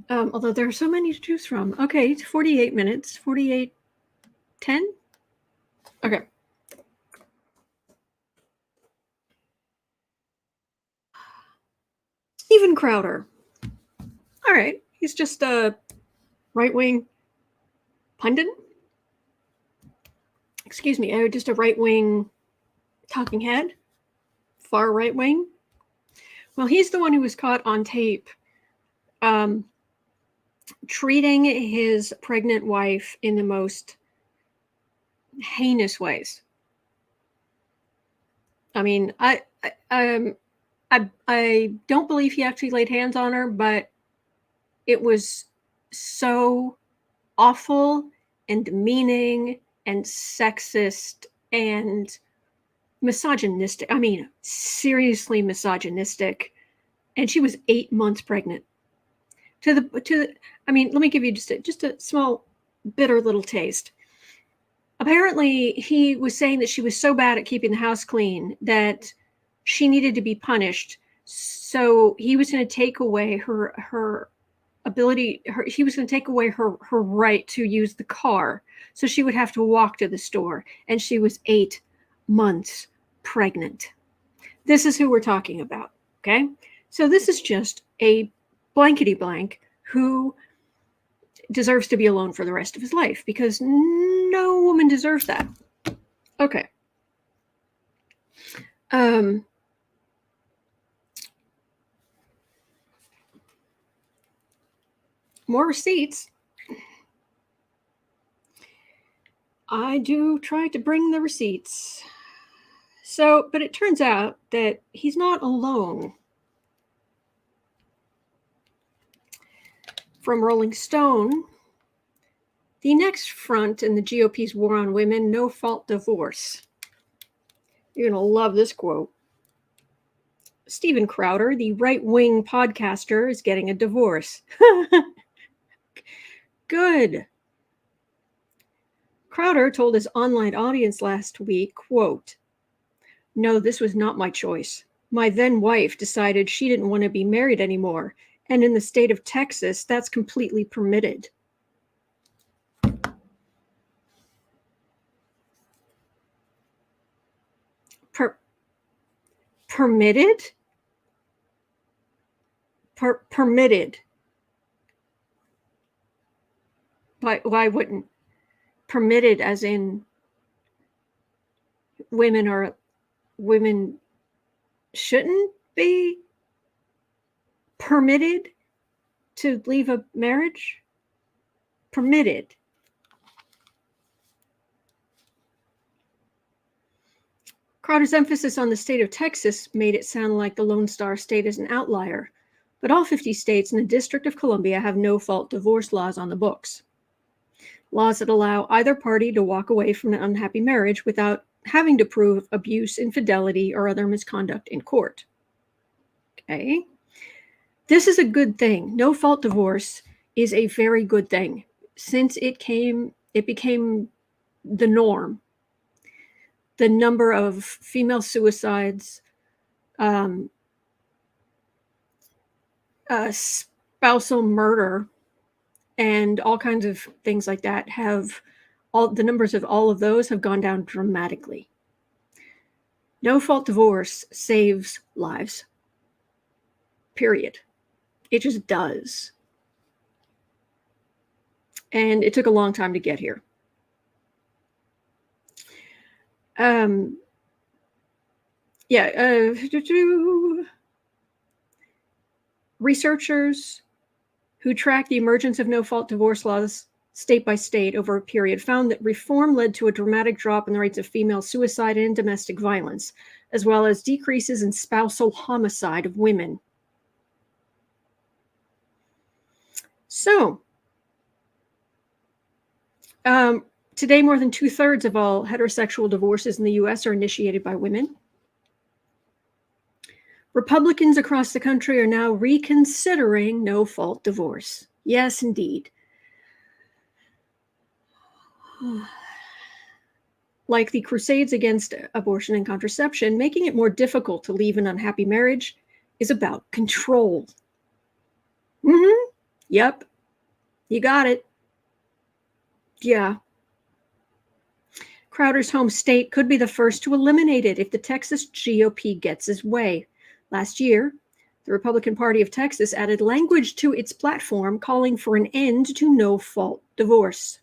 Although there are so many to choose from. Okay, it's 48 minutes. 48:10. Okay. Steven Crowder. All right, he's just a right-wing pundit. Excuse me, just a right-wing talking head, far right-wing. Well, he's the one who was caught on tape treating his pregnant wife in the most heinous ways. I mean, I don't believe he actually laid hands on her, but it was so awful and demeaning and sexist and misogynistic. I mean, seriously misogynistic. And she was 8 months pregnant. I mean, let me give you just a small bitter little taste. Apparently, he was saying that she was so bad at keeping the house clean that she needed to be punished. So he was going to take away her ability. He was going to take away her right to use the car. So she would have to walk to the store. And she was 8 months pregnant. This is who we're talking about. Okay. So this is just a blankety blank who deserves to be alone for the rest of his life, because no woman deserves that. Okay. More receipts. I do try to bring the receipts. So, but it turns out that he's not alone. from Rolling Stone, the next front in the GOP's war on women, no-fault divorce. You're going to love this quote. Steven Crowder, the right-wing podcaster, is getting a divorce. Good. Crowder told his online audience last week, quote, "No, this was not my choice. My then wife decided she didn't want to be married anymore, and in the state of Texas, that's completely permitted." Permitted? Permitted. Why wouldn't? Permitted as in women shouldn't be permitted to leave a marriage? Permitted. Crowder's emphasis on the state of Texas made it sound like the Lone Star State is an outlier, but all 50 states and the District of Columbia have no-fault divorce laws on the books. Laws that allow either party to walk away from an unhappy marriage without having to prove abuse, infidelity, or other misconduct in court. Okay? This is a good thing. No-fault divorce is a very good thing. Since it became the norm. The number of female suicides, spousal murder, and all kinds of things like that the numbers of all of those have gone down dramatically. No-fault divorce saves lives. Period. It just does. And it took a long time to get here. Researchers who tracked the emergence of no-fault divorce laws state by state over a period found that reform led to a dramatic drop in the rates of female suicide and domestic violence, as well as decreases in spousal homicide of women. So, today, more than 2/3 of all heterosexual divorces in the U.S. are initiated by women. Republicans across the country are now reconsidering no-fault divorce. Yes, indeed. Like the crusades against abortion and contraception, making it more difficult to leave an unhappy marriage is about control. Yep. You got it. Yeah. Crowder's home state could be the first to eliminate it if the Texas GOP gets its way. Last year, the Republican Party of Texas added language to its platform calling for an end to no-fault divorce.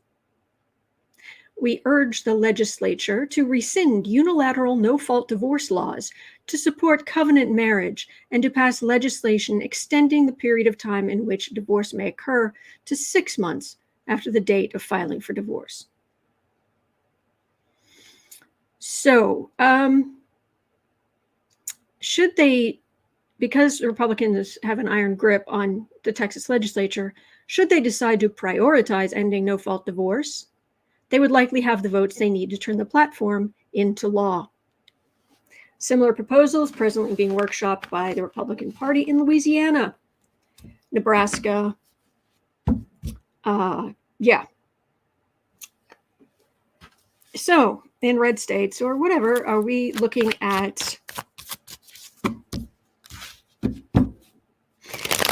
"We urge the legislature to rescind unilateral no-fault divorce laws, to support covenant marriage, and to pass legislation extending the period of time in which divorce may occur to 6 months after the date of filing for divorce." So, should they, because the Republicans have an iron grip on the Texas legislature, should they decide to prioritize ending no-fault divorce, they would likely have the votes they need to turn the platform into law. Similar proposals presently being workshopped by the Republican Party in Louisiana, Nebraska. So, in red states or whatever, are we looking at?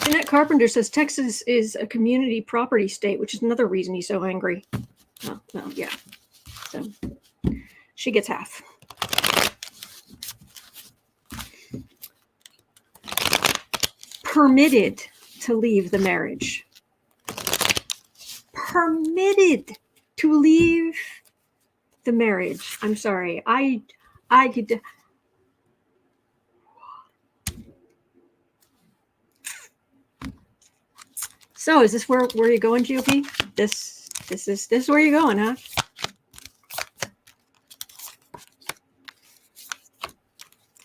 Jeanette Carpenter says Texas is a community property state, which is another reason he's so angry. Oh, well, yeah. So she gets half. Permitted to leave the marriage. Permitted to leave the marriage. I'm sorry. I could. So is this where you're going, GOP? This is where you're going, huh?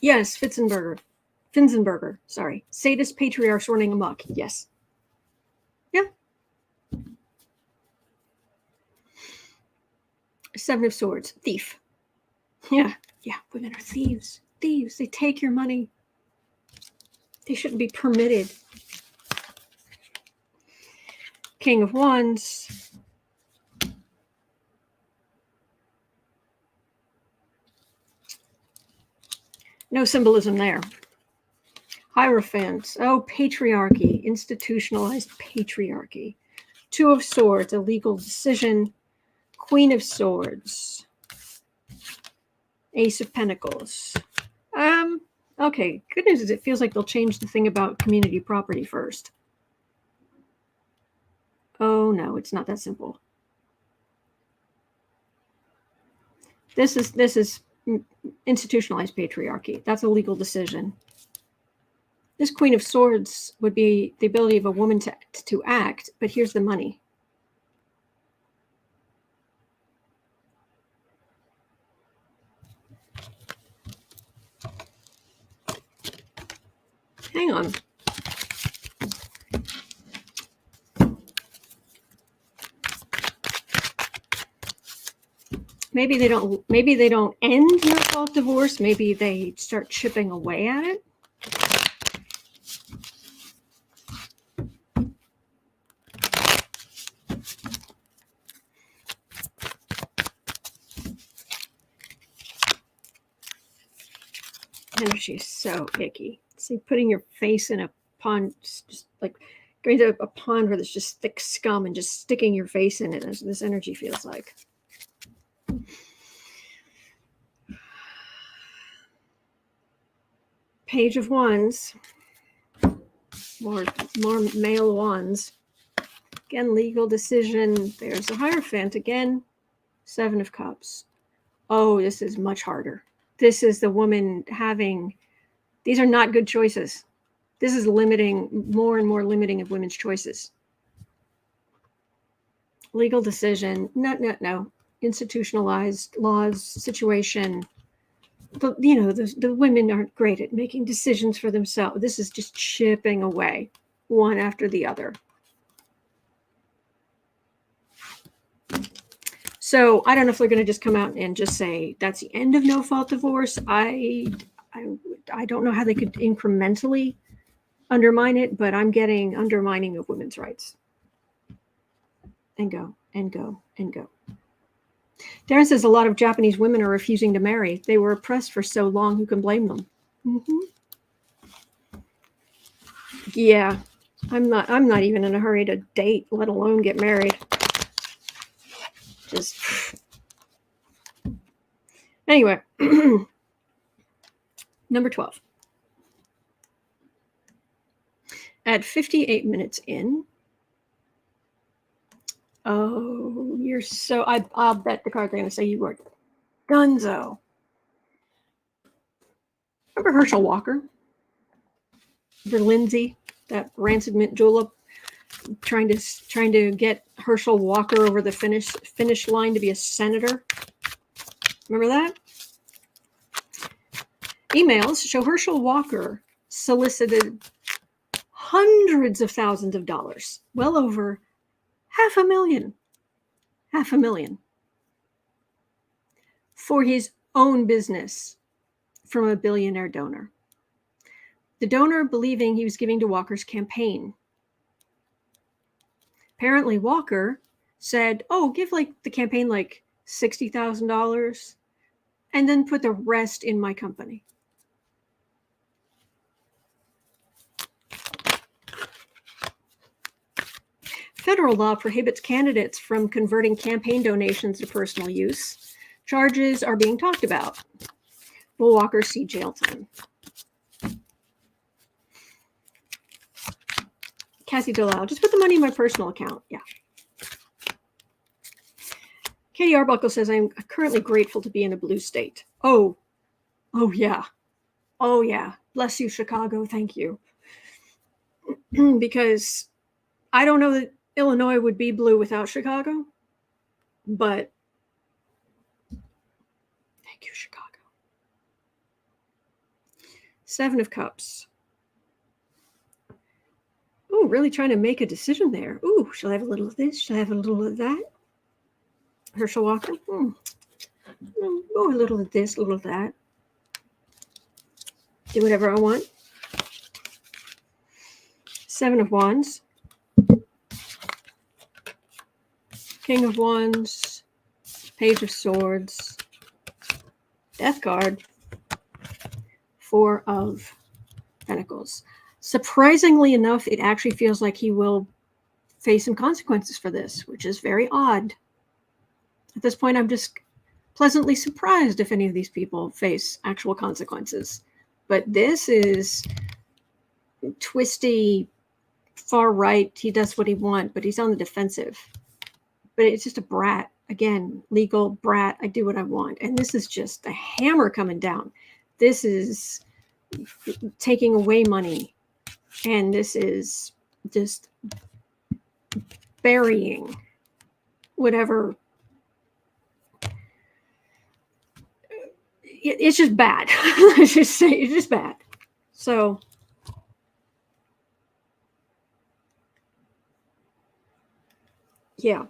Yes, Finzenberger. Sorry. Sadist patriarchs running amok. Yes. Yeah. Seven of Swords, thief. Yeah, women are thieves. Thieves, they take your money. They shouldn't be permitted. King of Wands. No symbolism there. Hierophant. Oh, patriarchy. Institutionalized patriarchy. Two of Swords, a legal decision. Queen of Swords. Ace of Pentacles. Okay. Good news is it feels like they'll change the thing about community property first. Oh no, it's not that simple. This is institutionalized patriarchy. That's a legal decision. This Queen of Swords would be the ability of a woman to act, but here's the money. Hang on. Maybe they don't end no fault divorce. Maybe they start chipping away at it. Energy is so icky. See, putting your face in a pond, just like going to a pond where there's just thick scum and just sticking your face in it. As this energy feels like. Page of Wands. More male wands. Again, legal decision. There's a Hierophant again. Seven of Cups. Oh, this is much harder. This is the woman having, these are not good choices. This is limiting, more and more limiting of women's choices. Legal decision. No. Institutionalized laws, situation. But, you know, the women aren't great at making decisions for themselves. This is just chipping away, one after the other. So I don't know if they're going to just come out and just say that's the end of no fault divorce. I don't know how they could incrementally undermine it, but I'm getting undermining of women's rights. And go, and go, and go. Darren says a lot of Japanese women are refusing to marry. They were oppressed for so long. Who can blame them? Yeah, I'm not even in a hurry to date, let alone get married. Just anyway. Number 12. At 58 minutes in. Oh, you're so. I'll bet the cards are going to say you were Gunzo. Remember Herschel Walker? Remember Lindsay, that rancid mint julep, trying to get Herschel Walker over the finish line to be a senator? Remember that? Emails show Herschel Walker solicited hundreds of thousands of dollars, well over $500,000 for his own business from a billionaire donor. The donor believing he was giving to Walker's campaign. Apparently Walker said, oh, give the campaign $60,000 and then put the rest in my company. Federal law prohibits candidates from converting campaign donations to personal use. Charges are being talked about. Will Walker see jail time? Cassie Delisle, just put the money in my personal account. Yeah. Katie Arbuckle says, I'm currently grateful to be in a blue state. Oh yeah. Oh yeah. Bless you, Chicago. Thank you. Because I don't know that Illinois would be blue without Chicago, but thank you, Chicago. Seven of Cups. Oh, really trying to make a decision there. Ooh, shall I have a little of this? Shall I have a little of that? Herschel Walker. Go a little of this, a little of that. Do whatever I want. 7 of Wands. King of Wands. Page of Swords. Death card. 4 of Pentacles. Surprisingly enough, it actually feels like he will face some consequences for this, which is very odd. At this point, I'm just pleasantly surprised if any of these people face actual consequences. But this is twisty, far right. He does what he wants, but he's on the defensive. But it's just a brat. Again, legal brat. I do what I want. And this is just a hammer coming down. This is taking away money. And this is just burying whatever. It's just bad. Let's just say it's just bad. So yeah.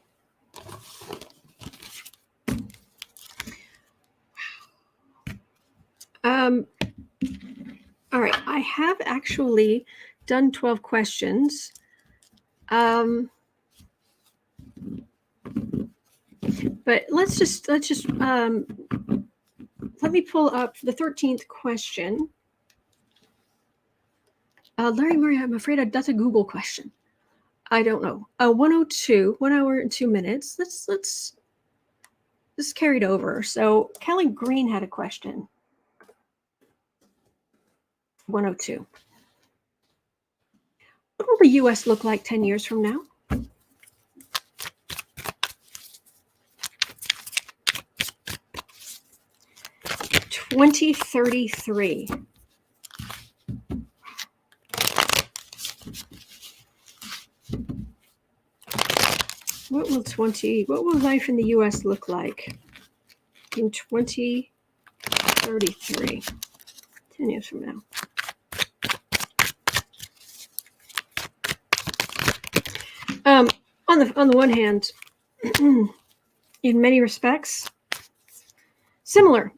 All right. I have actually done 12 questions. But let's just let me pull up the 13th question. Larry Murray, I'm afraid that's a Google question. I don't know. 102, 1 hour and 2 minutes. Let's carry it over. So Kelly Green had a question. 102. What will the U.S. look like 10 years from now? (2033). What will life in the U.S. look like in 2033? 10 years from now. On the one hand, in many respects, similar.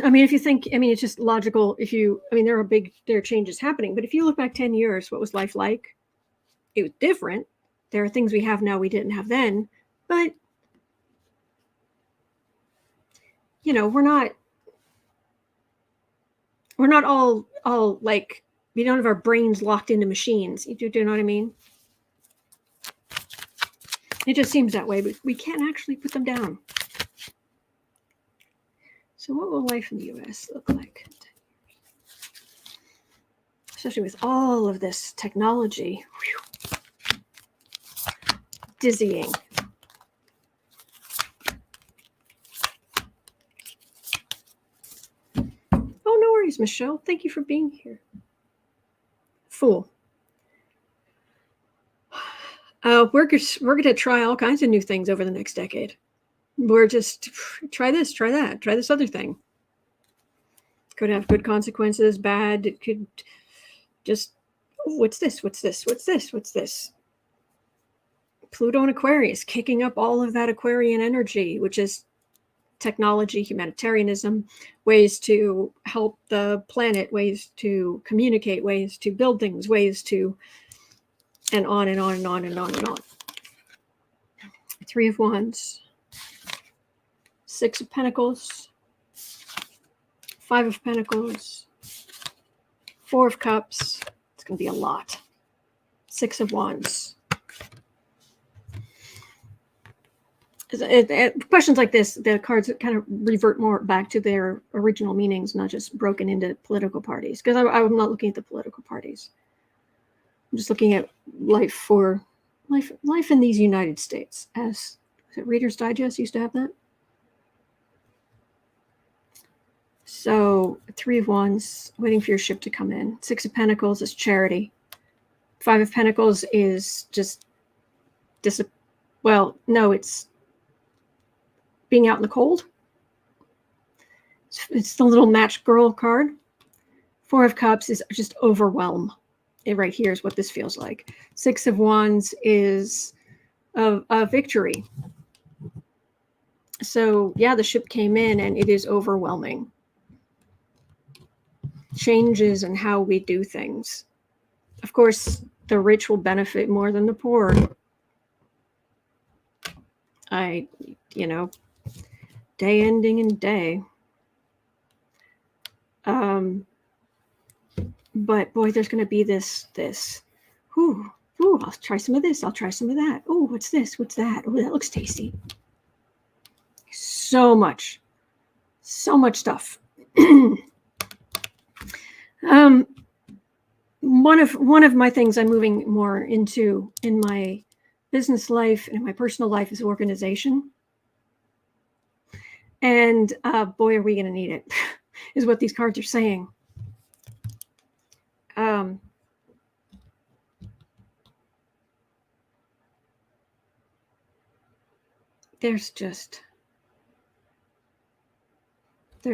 I mean, if you think, I mean, it's just logical. There are changes happening, but if you look back 10 years, what was life like? It was different. There are things we have now we didn't have then, but we're not all like, we don't have our brains locked into machines. Do you know what I mean? It just seems that way, but we can't actually put them down. So what will life in the U.S. look like? Especially with all of this technology. Whew. Dizzying. Oh, no worries, Michelle. Thank you for being here. Fool. We're going to try all kinds of new things over the next decade. We're just try this, try that, try this other thing. Could have good consequences, bad. It could just, what's this? What's this? What's this? What's this? Pluto and Aquarius, kicking up all of that Aquarian energy, which is technology, humanitarianism, ways to help the planet, ways to communicate, ways to build things, ways to, and on and on and on and on and on. 3 of Wands. 6 of Pentacles, 5 of Pentacles, 4 of Cups. It's going to be a lot. 6 of Wands. Questions like this, the cards kind of revert more back to their original meanings, not just broken into political parties. Because I'm not looking at the political parties. I'm just looking at life in these United States. As Reader's Digest used to have that. So 3 of Wands, waiting for your ship to come in. 6 of Pentacles is charity. 5 of Pentacles is just it's being out in the cold. It's the little match girl card. 4 of Cups is just overwhelm. Right here is what this feels like. 6 of Wands is a victory. So yeah, the ship came in and it is overwhelming. Changes in how we do things. Of course, the rich will benefit more than the poor. Day ending in day. But boy, there's going to be this, I'll try some of this. I'll try some of that. Oh, what's this? What's that? Oh, that looks tasty. So much stuff. One of my things I'm moving more into in my business life and in my personal life is organization. And boy, are we going to need it, is what these cards are saying. There's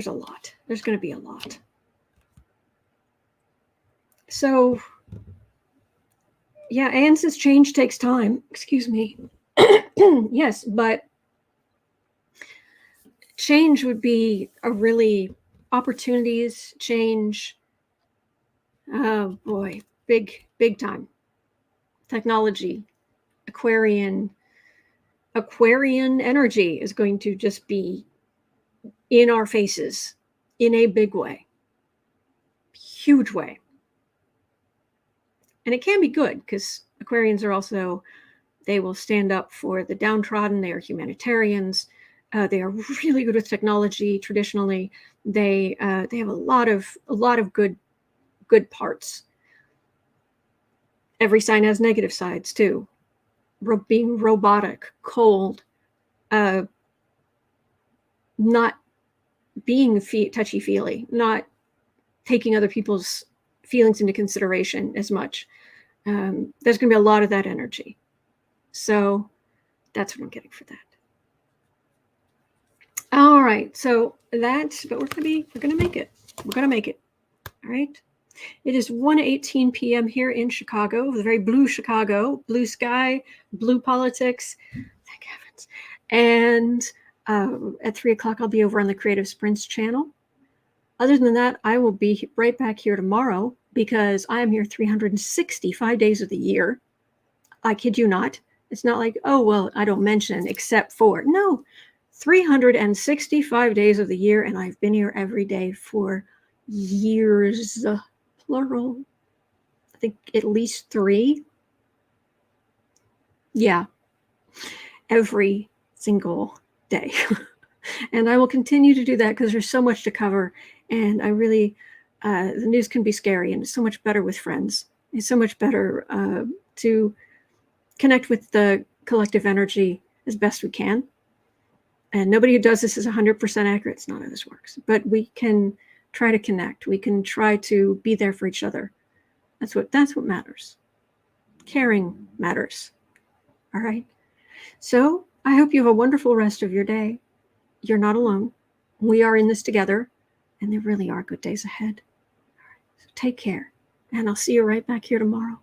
a lot. There's going to be a lot. So, yeah, Anne says change takes time. Excuse me. Yes, but change would be a really opportunities change. Oh boy, big time. Technology, Aquarian energy is going to just be in our faces in a big way, huge way. And it can be good because Aquarians are also, they will stand up for the downtrodden. They are humanitarians. They are really good with technology. Traditionally, they have a lot of good parts. Every sign has negative sides too. Being robotic, cold, not being touchy-feely, not taking other people's feelings into consideration as much. There's going to be a lot of that energy. So that's what I'm getting for that. All right. So but we're going to make it. We're going to make it. All right. It is 1:18 p.m. here in Chicago, the very blue Chicago, blue sky, blue politics. Thank heavens. And at 3 o'clock, I'll be over on the Creative Sprints channel. Other than that, I will be right back here tomorrow because I am here 365 days of the year. I kid you not. It's not like, oh, well, I don't mention except for. No, 365 days of the year, and I've been here every day for years, plural. I think at least 3. Yeah, every single day. And I will continue to do that because there's so much to cover. And I really, the news can be scary, and it's so much better with friends. It's so much better to connect with the collective energy as best we can. And nobody who does this is 100% accurate. It's not how this works. But we can try to connect. We can try to be there for each other. That's what matters. Caring matters. All right. So I hope you have a wonderful rest of your day. You're not alone. We are in this together, and there really are good days ahead. All right. So take care, and I'll see you right back here tomorrow.